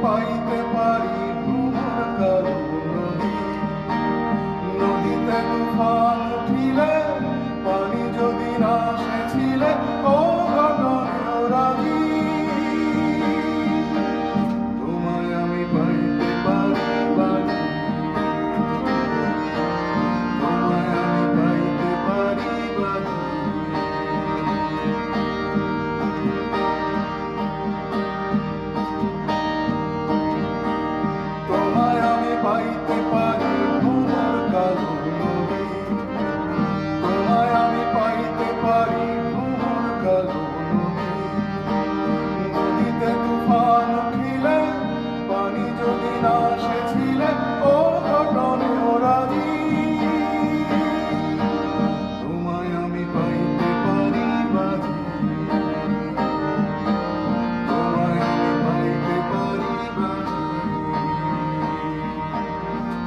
পাইতে পারি ভ্রমর কালো নদী। নদীতে তুফান উঠিলে পানি যদি না সেছিলে ও ঘটনেও রাজি। তোমায় আমি পাইতে পারি বাজি, তোমায় আমি পাইতে পারি বাজি। তোমায় আমি পাইতে পারি ভ্রমর কালো নদী। তোমায় আমি পাইতে পারি ভ্রমর কালো নদী। নদীতে তুফান উঠিলে পানি যদি না সেছিলে ও ঘটনেও রাজি। তোমায় আমি পাইতে পারি বাজি, তোমায় আমি পাইতে পারি বাজি,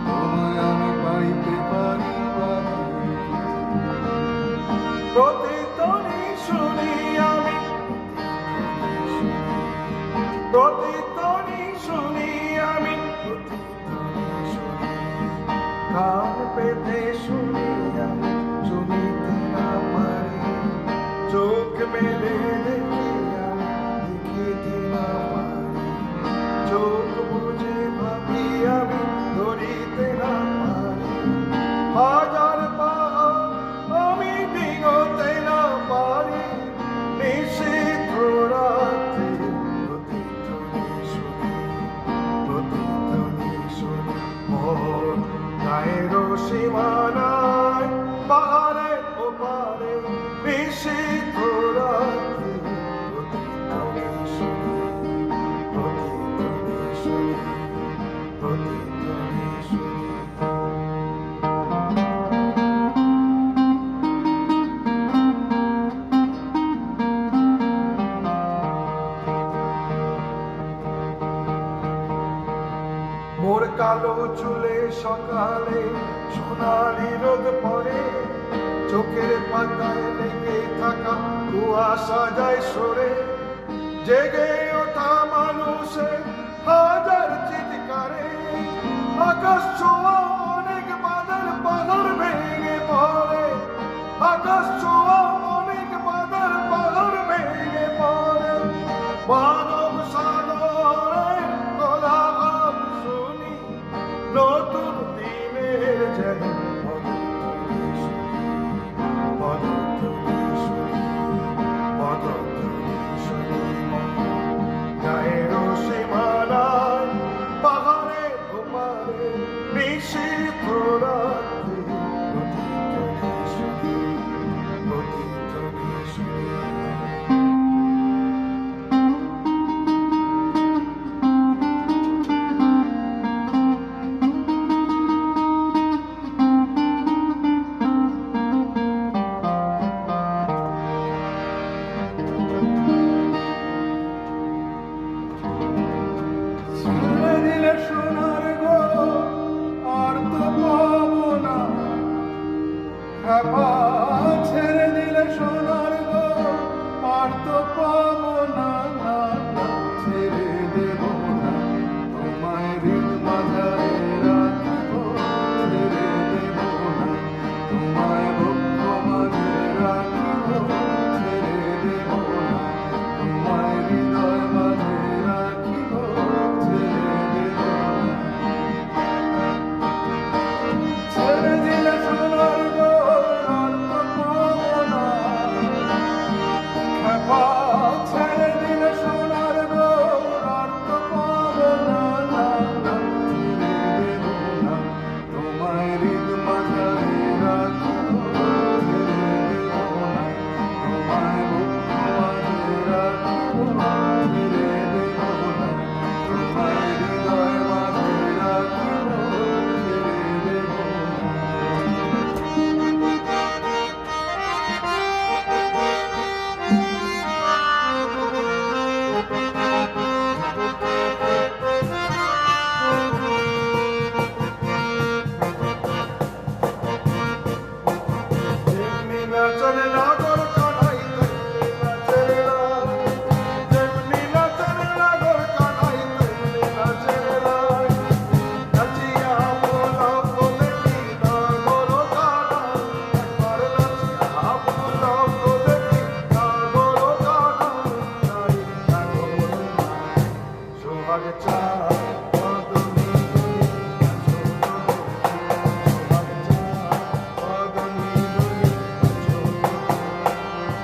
তোমায় আমি পাইতে পারি বাজি। প্রতিধ্বনি শুনি আমি, প্রতিধ্বনি শুনি আমি, প্রতিধ্বনি শুনি। কান পেতে শুনি আমি, শুনিতে না পারি। চোখ মেলে দেখি আমি, দেখিতে না পারি। চোখ বুঝে ভাবি আমি, ধরিতে না পারি। হাজার পাহাড় আমি ডিঙোতে না পারি। নিশীথ রাত্রি প্রতিধ্বনি শুনি, প্রতিধ্বনি শুনি। মোর গায়ের সীমানায় পাহাড়ে ওপারে নিশীথ রাত্রি প্রতিধ্বনি শুনি, প্রতিধ্বনি শুনি, প্রতিধ্বনি শুনি। মোর কালো চুলে সকালে সোনালি রোদ পড়ে। চোখের পাতায় লেগে থাকা কুয়াশা যায় সরে। জেগে ওঠা মানুষের হাজার চিৎকারে। আকাশ ছোঁয়া অনেক বাদল পাহাড় ভেঙে পড়ে। আকাশ ছোঁয়া অনেক বাদল পাহাড় ভেঙে পড়ে। মানব সাগরের কোলাহল শুনি, নতুন দিনের যেন পদধ্বনি শুনি, পদধ্বনি শুনি, পদধ্বনি শুনি। গায়ের সীমানায় পাহাড়ে ওপারে নিশীথ রাত্রি প্রতিধ্বনি শুনি, প্রতিধ্বনি শুনি। ছেড়ে দিলে সোনার গো আর তো পাবো না। খেপা ছেড়ে দিলে সোনার গো আর তো পাবো না। না না ছেড়ে দেব না, তোমায় হৃদ মাঝারে রাখিব। ছেড়ে দেব না, তোমায় বক্ষ মাঝে রাখিব। ছেড়ে দেব না, তোমায় হৃদয় মাঝে রাখিব। ছেড়ে দেব না। ছেড়ে দিলে সোনার গো আর তো পাবো না। খেপা ছেড়ে দিলে সোনার গো আর তো পাবো না। না না ছেড়ে দেব না, তোমায় হৃদ মাঝারে রাখিব।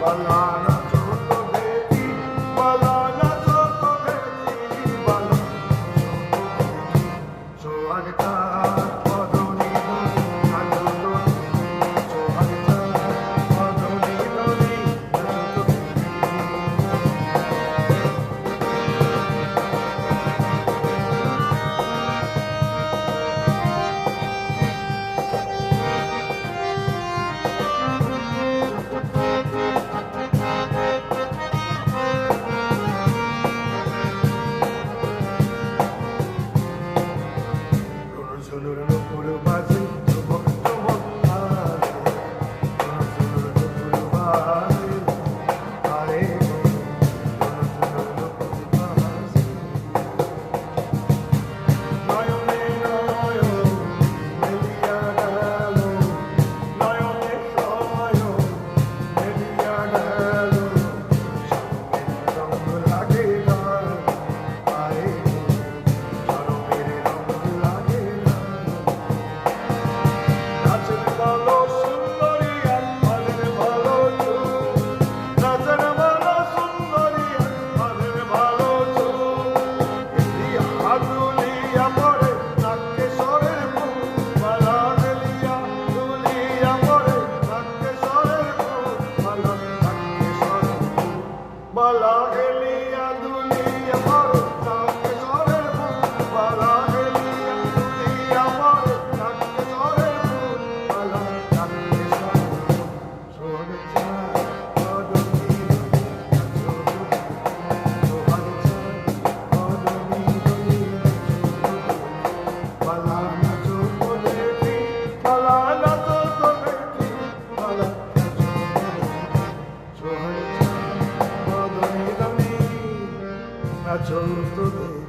बाला नाचो तो देखी बाला नाचो तो देखी बाला सोहाग चाँद मधुनी धुनी नाचो तो सोहाग चाँद मधुनी धुनी नाचो तो ঝুনুর নুপুর বাজে চুমক চুমক হাসে ঝুনুর নুপুর বাজে আরে ঝুনুর নুপুর বাজে নয়নে নয়ন মেলিয়া গেল নয়নে নয়ন মেলিয়া গেল রঙ লাগে না আরে চরমের রঙ লাগে না নাচের ভালো সুন্দরী এক মানের ভালো চোখ নাচের ভালো সুন্দরী এক মানের ভালো চোখ এলিয়া দুলিয়া পরে নাক্কেশ্বরের ফুল মালা গেলিয়া দুলিয়া পরে নাক্কেশ্বরের ফুল মালা নাক্কেশ্বরের ফুল মালা গেলিয়া দুলিয়া পরে নাক্কেশ্বরের ফুল মালা গেলিয়া দুলিয়া পরে নাক্কেশ্বরের ফুল মালা নাক্কেশ্বরের ফুল সোহাগ চাঁদ মধুনি নাচো সোহাগ চাঁদ মধুনি ধুনি বালা নাচো তো দেখি বালা নাচো তো দেখি বালা নাচো সোহাগ চাঁদ মধুনি ধুনি নাচো তো দেখি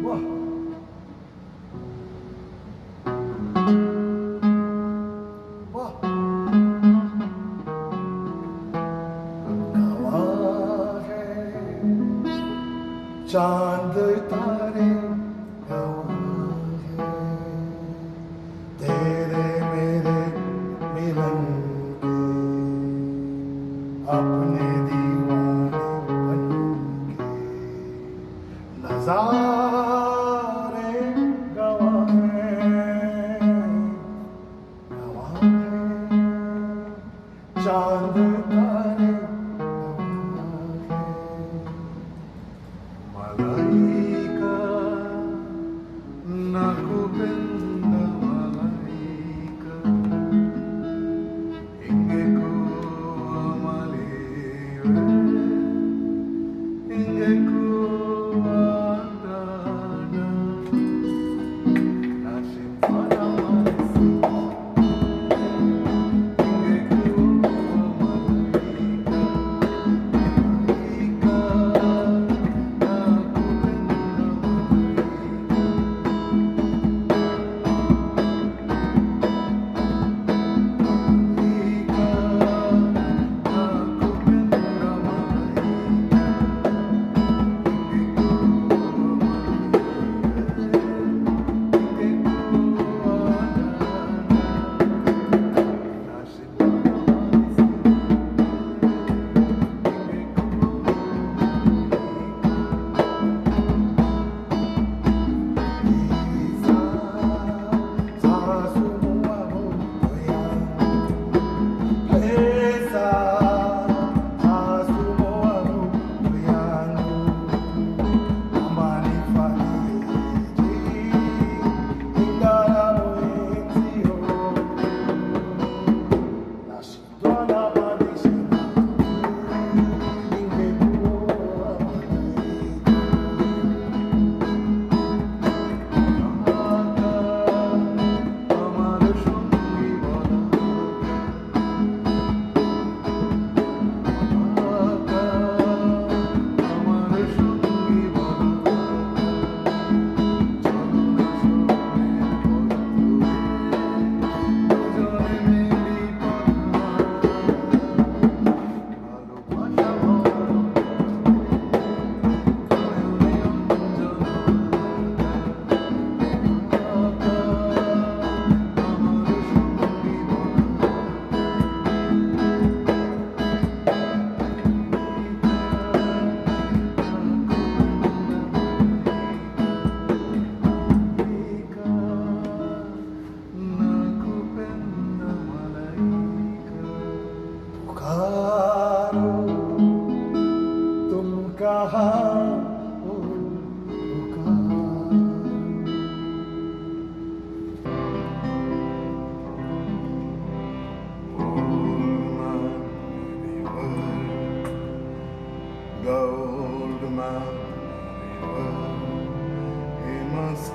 বাহ বাহ नवा है चांद तारे नवा है तेरे मेरे मिलन के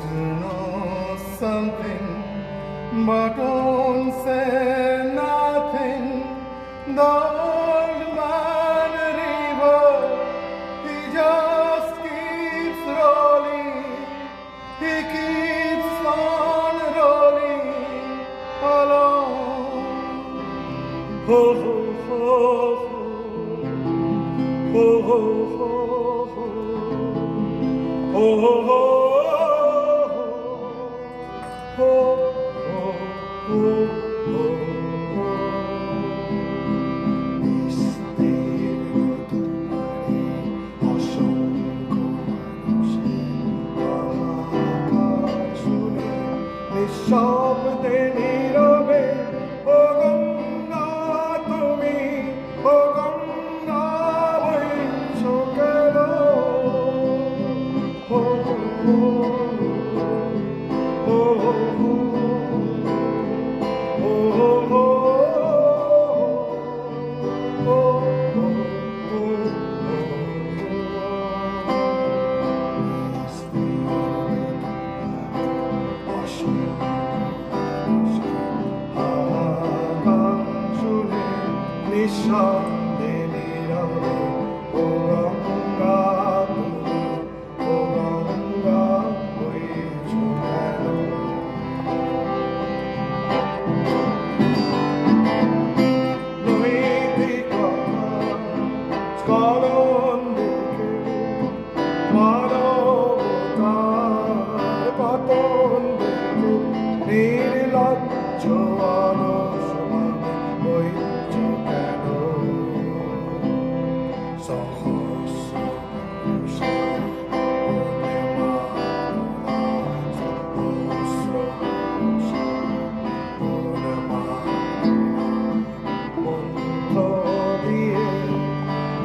to know something, but don't say nothing. The old man river, he just keeps rolling. He keeps on rolling along. Ho ho ho ho ho ho ho ho ho ho. শব্দে নীরবে ও গঙ্গা তুমি ও গঙ্গা বইছো কেন ও ও নিঃশব্দে নীরবে ও গঙ্গা তুমি ও গঙ্গা বইছো কেন নৈতিক স্খলন দেখে মানবতার পতন দেখে নির্লজ্জ অলস ভাবে বইছো কেন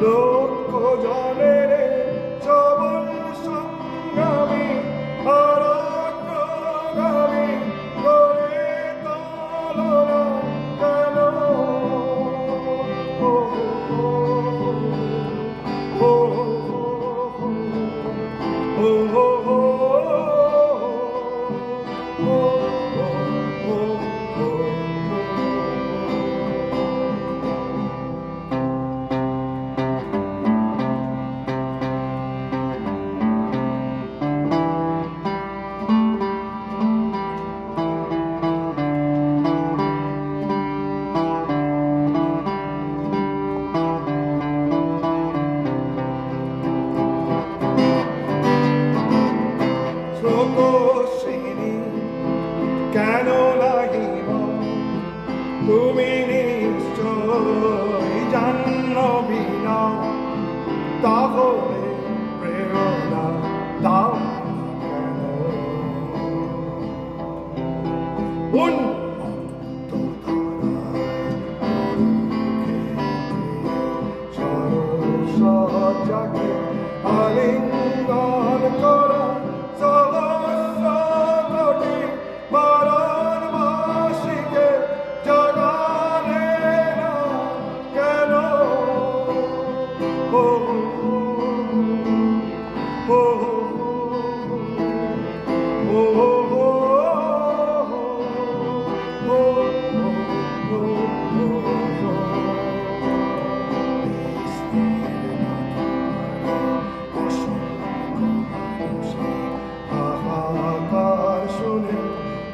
লক্ষ জনের সবল সংগ্রামী অরণ্যগামী করে তোলো কেন কেন লাগিব তুমি নিশ্চয় জাহ্নবী নাও তাহলে প্রেরণা দাও কেন উন্মত্ত সরসজ্জাকে আলিঙ্গন করা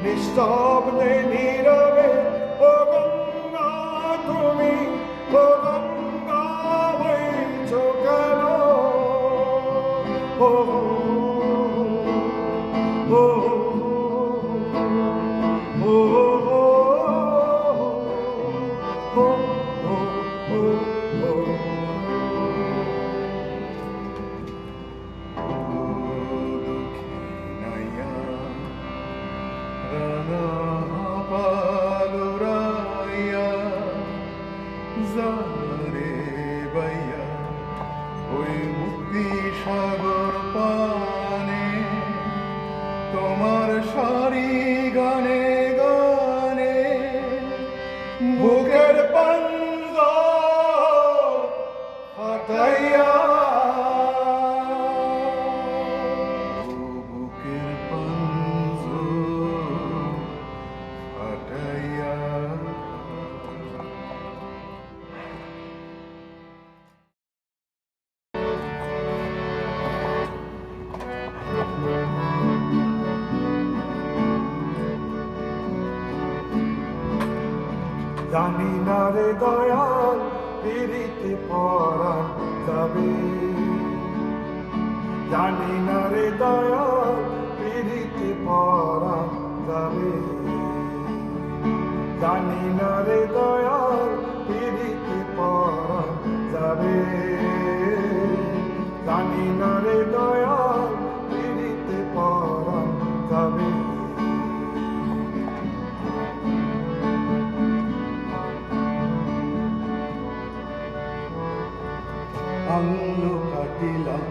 নিঃশব্দে নীরবে ও গঙ্গা তুমি ও গঙ্গা বইছো কেন ও ও ও জারে বাইয়া ওই মুক্তি সাগর পানে তোমার সারি গানে গানে বুকের পাঞ্জা ফাটাইয়া বুকের পাঞ্জা জানি না রে দয়াল পিরিতে পরাণ যাবে, জানি না রে দয়াল পিরিতে পরাণ যাবে, জানি না রে দয়াল পিরিতে পরাণ যাবে, জানি না রে দয়াল পিরিতে পরাণ যাবে। আঙুল কাটিলাম,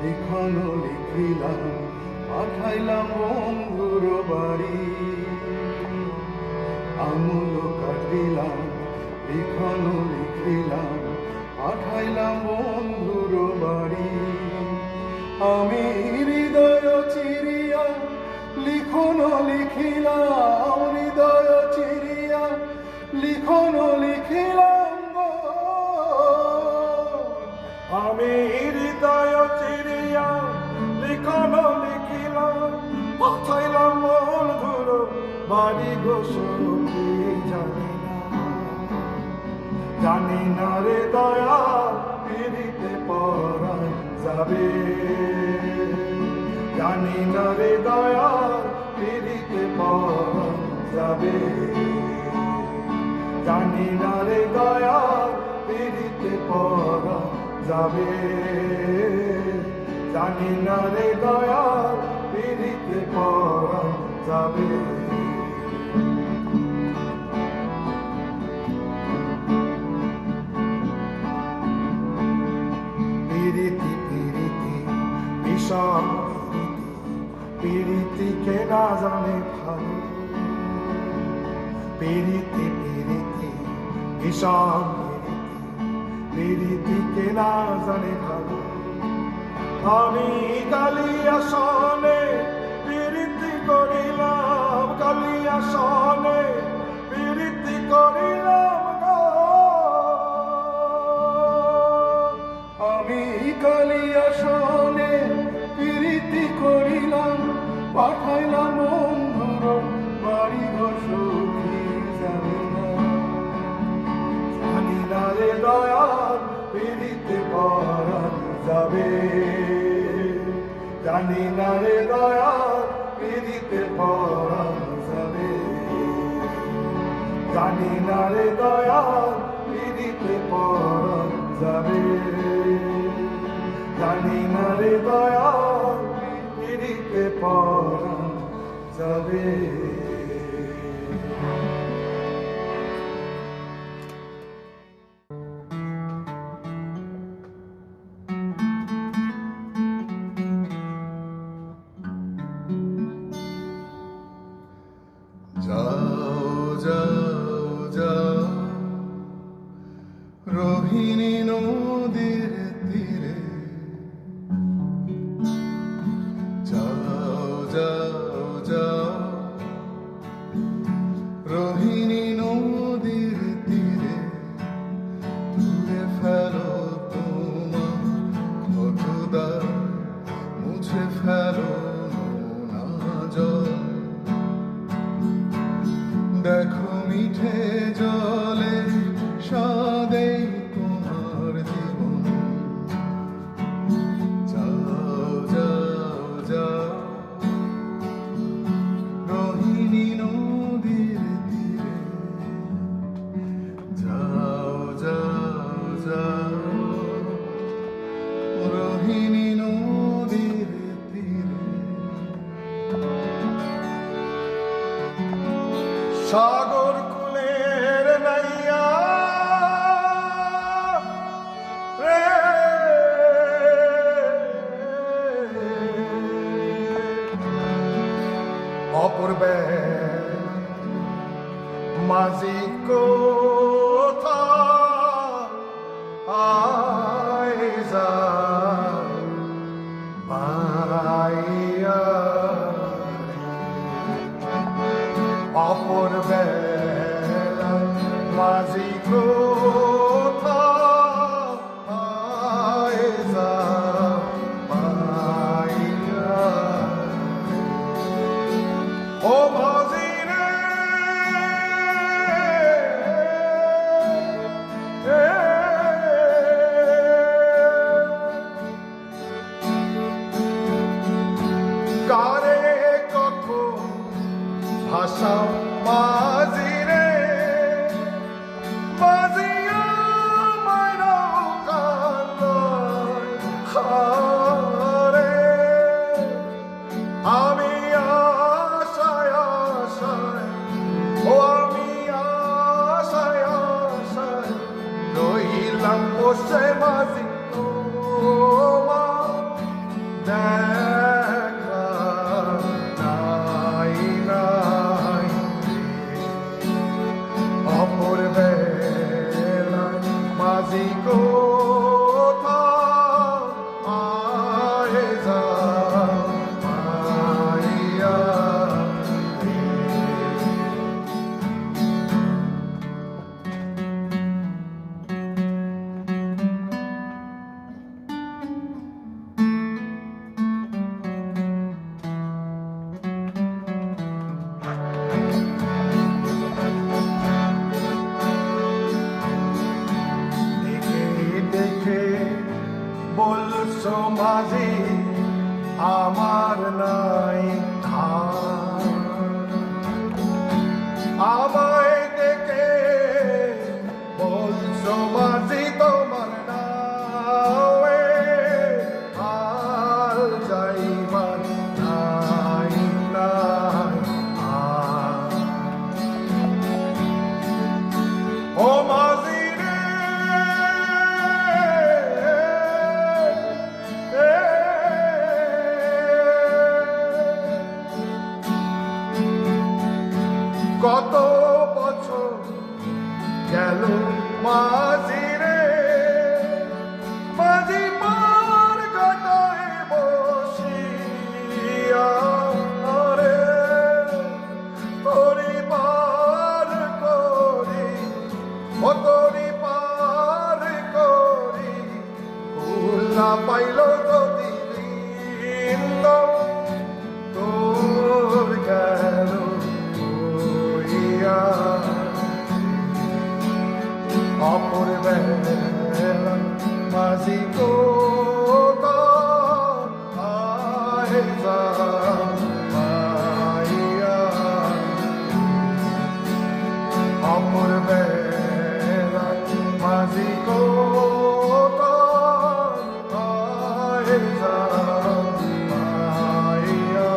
লিখন লিখিলাম, পাঠাইলাম বন্ধুর বাড়ি। আঙুল কাটিলাম, লিখন লিখিলাম, পাঠাইলাম বন্ধুর বাড়ি। আমি হৃদয় চিরিয়া লিখন লিখিলাম, হৃদয় চিরিয়া লিখন লিখিলাম, আমি হৃদয় চিরিয়া লিখন লিখিলাম, পাঠাইলাম বন্ধুর বাড়ি গো সখী। জানি না রে দয়াল পিরিতে পরাণ যাবে, জানি না রে দয়াল পিরিতে পরাণ যাবে, জানি না রে দয়াল পিরিতে পরাণ যাবে, জানি না রে দয়াল পিরিতে পরাণ যাবে। পিরিতি পিরিতি বিষম পিরিতি কে না জানে ভালো, পিরিতি পিরিতি বিষম পিরিতি কে না জানে ভালো। আমি কালিয়া সনে পিরিতি করিলাম, কালিয়া সনে পিরিতি করিলাম, আমি কালিয়া সনে পিরিতি করিলাম, পাঠাইলাম বন্ধুর বাড়ি গো সখী। জানি না রে দয়াল পিরিতে পরাণ যাবে, জানি না রে দয়াল পিরিতে পরাণ যাবে, জানি না রে দয়াল পিরিতে পরাণ যাবে, জানি না রে দয়াল পিরিতে পরাণ যাবে। যাও যাও যাও রোহিণী নদীর তীরে, যাও যাও যাও রোহিণী নদীর তীরে, তুলে ফেলো তোমার ক্ষতদাগ, মুছে ফেলো নোনা জল। দেখো মিঠে জলে সাদে তোমার জীবন, যাও যাও যাও রোহিণী নদীর তীরে, যাও যাও যাও রোহিণী নদীর তীরে। সাগর কুলের নাইয়া রে, অপূর্বে মাঝি কোথা আইজা পাইয়া, অপূর্বে মাঝি কোথা আইজা পাইয়া, ও মাঝি রে কারে কখন ভাষাও মাঝি রে মাঝিয়া মাইরাও কান্দায় হারে আমি আশায় আশায় ও আমি আশায় আশায় রইলাম বসে মাঝি তোমার দেখা নাই নাই অপর বেলায় মাঝি কোথায় যা মাইয়া দেখে বলছো মাঝি আমার নাই ধার আমায় দেখে বলছো মাঝি তোমার নাওয়ে আর যাইবার নাই নাই আর ও মাঝি কত বছর গেল মাঝি রে মাঝি মার কাটায় বসিয়া রে তোরি পার করি ও তোরি পার করি উল্লা পাইল যদি দিন তোর গেল অপর বেলা মাঝি কোথায় যা মাইয়া অপর বেলা মাঝি কোথায় যা মাইয়া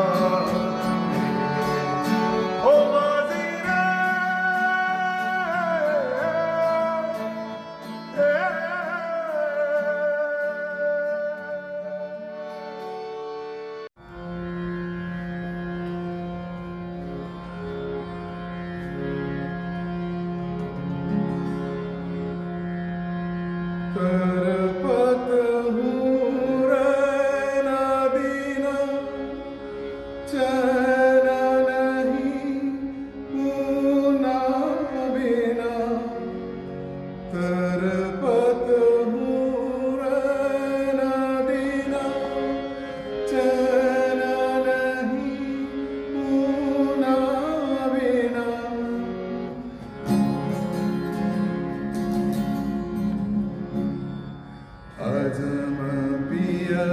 ও মাঝি রে तरपत हूँ रहना दीना चैन नहीं ऊना बिना तरपत हूँ रहना दीना चैन नहीं ऊना बिना अजम पिया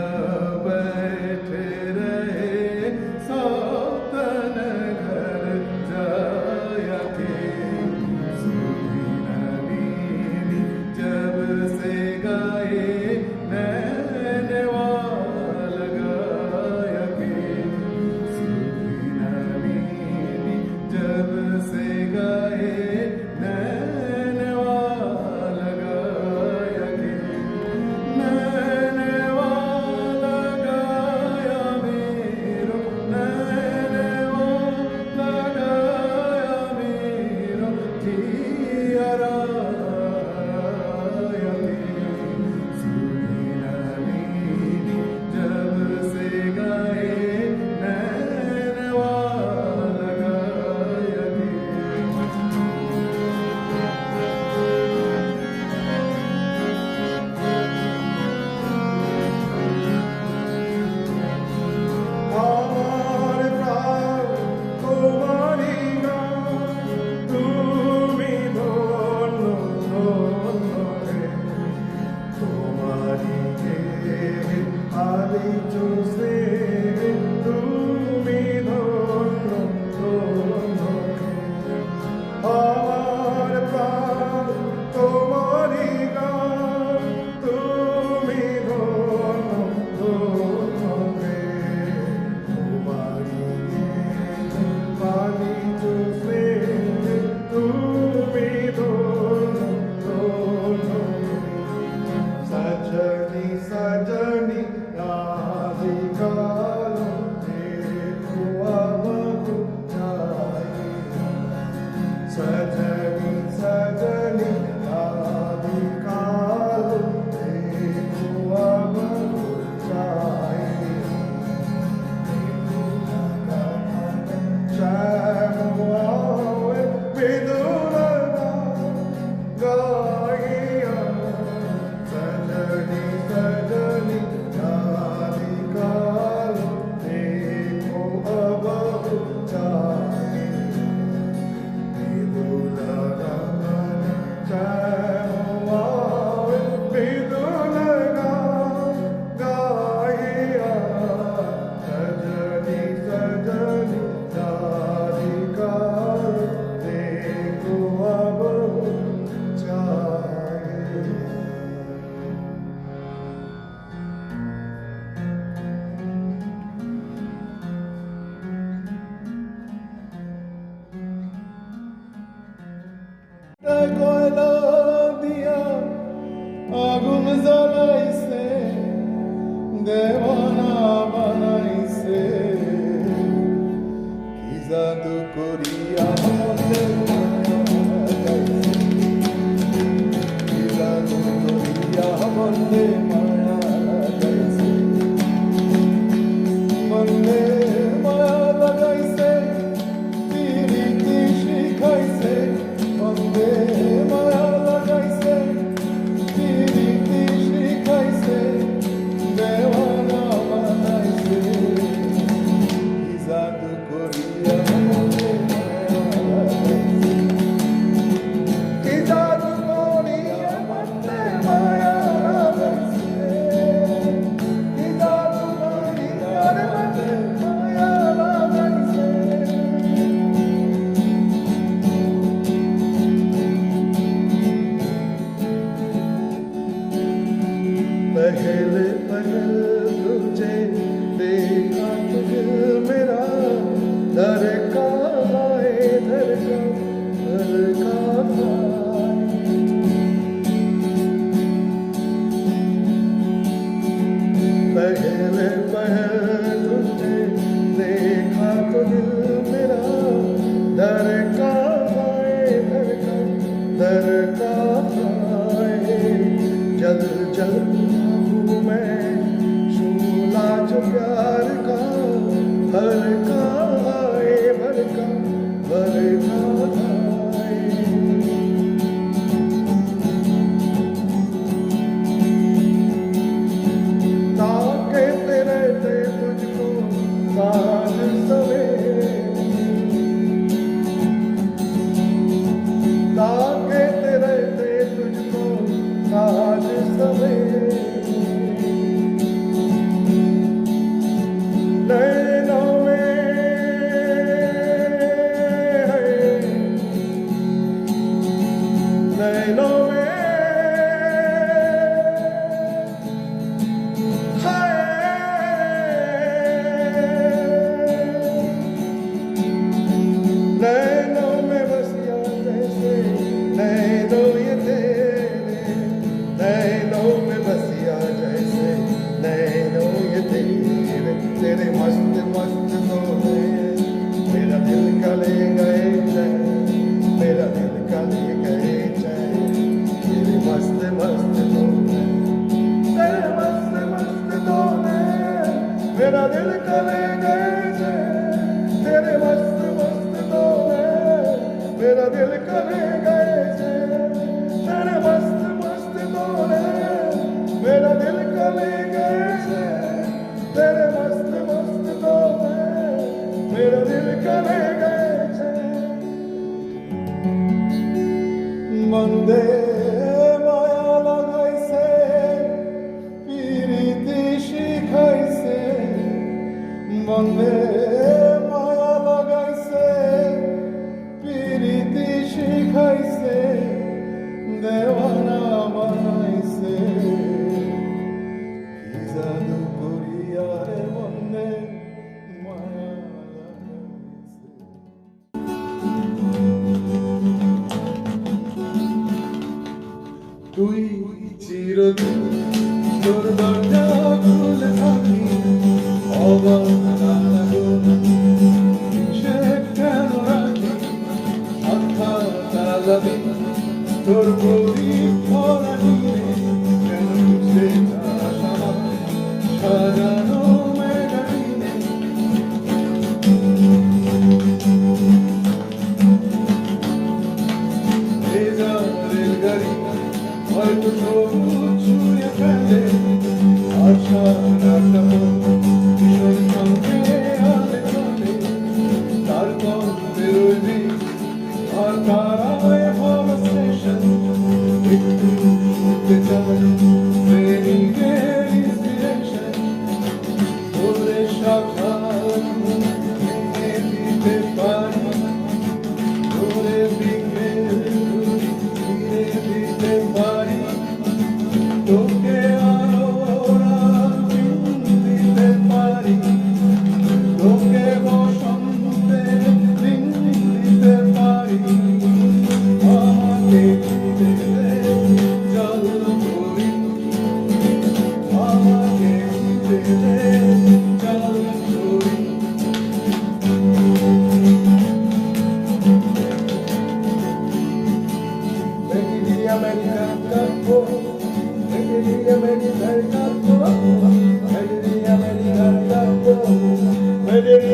बैठे रहे सा কয়লা দিয়া আগুন জ্বালাইছে, দেওয়ানা বানাইছে, কি জাদু করিয়া মনে লাগাইছে, কি জাদু করিয়া মনে মায়া লাগাইছে, মনে মায়া লাগাইছে, পিরিতি শিখাইছে, মনে মায়া লাগাইছে, পিরিতি শিখাইছে, দেওয়ানা বানাইছে, কি জাদু করিয়া মনে মায়া লাগাইছে, কি জাদু করিয়া মনে মায়া লাগাইছে, কি জাদু করিয়া মনে মায়া লাগাইছে। पहले पहल तुझे देखा तो दिल मेरा धड़का हाय धड़का धड़का हाय। पहले पहल तुझे देखा तो दिल मेरा धड़का हाय धड़का धड़का हाय। जल जल हूँ मैं शूला जो प्यार का भड़का हाय भड़का भड़का हाय। ताकते रहते तुझको साँझ सवेरे, ताकते रहते तुझको साँझ सवेरे, नैनों में नैनों में नैनों में बसिया जैसे नैनों ये तेरे, नैनों में बसिया जैसे नैनों ये तेरे, तेरे मस्त मस्त सोने मेरा दिल का ले गए चैन, मेरा दिल का ले गए चैन, तेरे मस्त मस्त सोने, तेरे मस्त मस्त सोने मेरा दिल का ले गए चैन, तेरे मस्त मस्त सोने मेरा दिल का ले गए चैन, तेरे मस्त मस्त सोने मेरा दिल का ले गए चैन, तेरे मस्त मस्त सोने मेरा दिल का ले गए चैन। মন্দে মায়া লাগাইছে, পিরিতি শিখাইছে, মন্দে মায়া লাগাইছে, পিরিতি শিখাইছে, দেওয়ানা বানাইছে, কি জাদু করিয়া রে মন্দে মায়া লাগাইছে। তুই চিরদিন তোর দরজা খুলে থাকি, অবাক সে কেন রাখি, আত্মা তালাবি তোর পরীক্ষা নিয়ে, কেন বুঝে যাস আমার সাজানো মেঘাহীনে। ভেজা রেলগাড়ি হয়তো সবুজ ছুঁয়ে ফেলে, আশা রাখা ভীষণ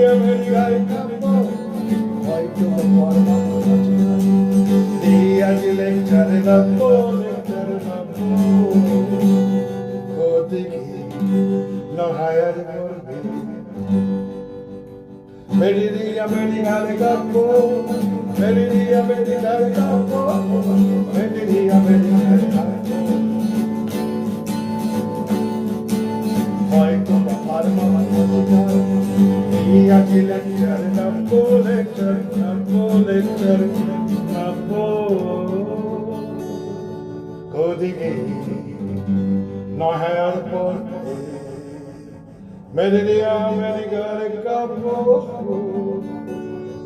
America capo, hojto forma dia de lecture na kodiki no higher korbe Meri America capo, Meri America capo, Meri America capo. Hojto forma dia de lecture na kodiki no higher korbe Meri America capo,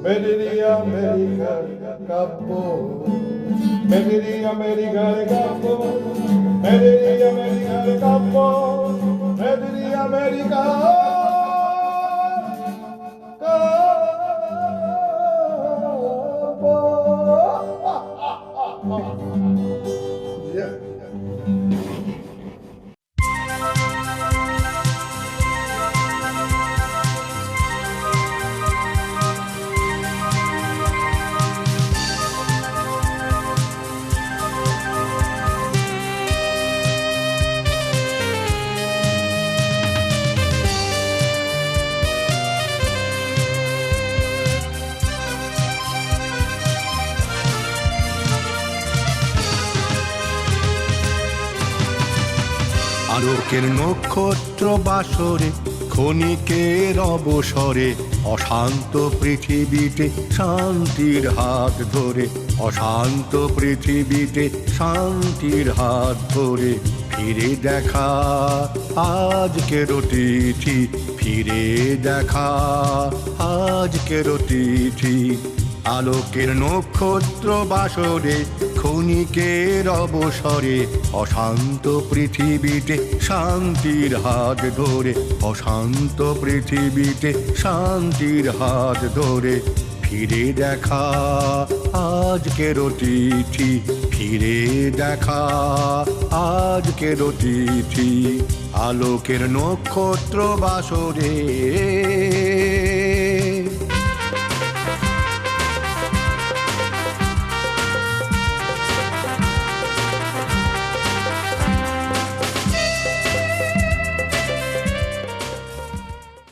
Meri America capo, Meri America capo, Meri America capo, Meri America capo. Yeah. আলোকের নক্ষত্র বাসরে ক্ষণিকের অবসরে অশান্ত পৃথিবীতে শান্তির হাত ধরে অশান্ত পৃথিবীতে শান্তির হাত ধরে ফিরে দেখা আজকের তিথি ফিরে দেখা আজকের তিথি আলোকের নক্ষত্র বাসরে ক্ষণিকের অবসরে অশান্ত পৃথিবীতে শান্তির হাত ধরে অশান্ত পৃথিবীতে শান্তির হাত ধরে ফিরে দেখা আজকের তিথি ফিরে দেখা আজকের তিথি আলোকের নক্ষত্র বাসরে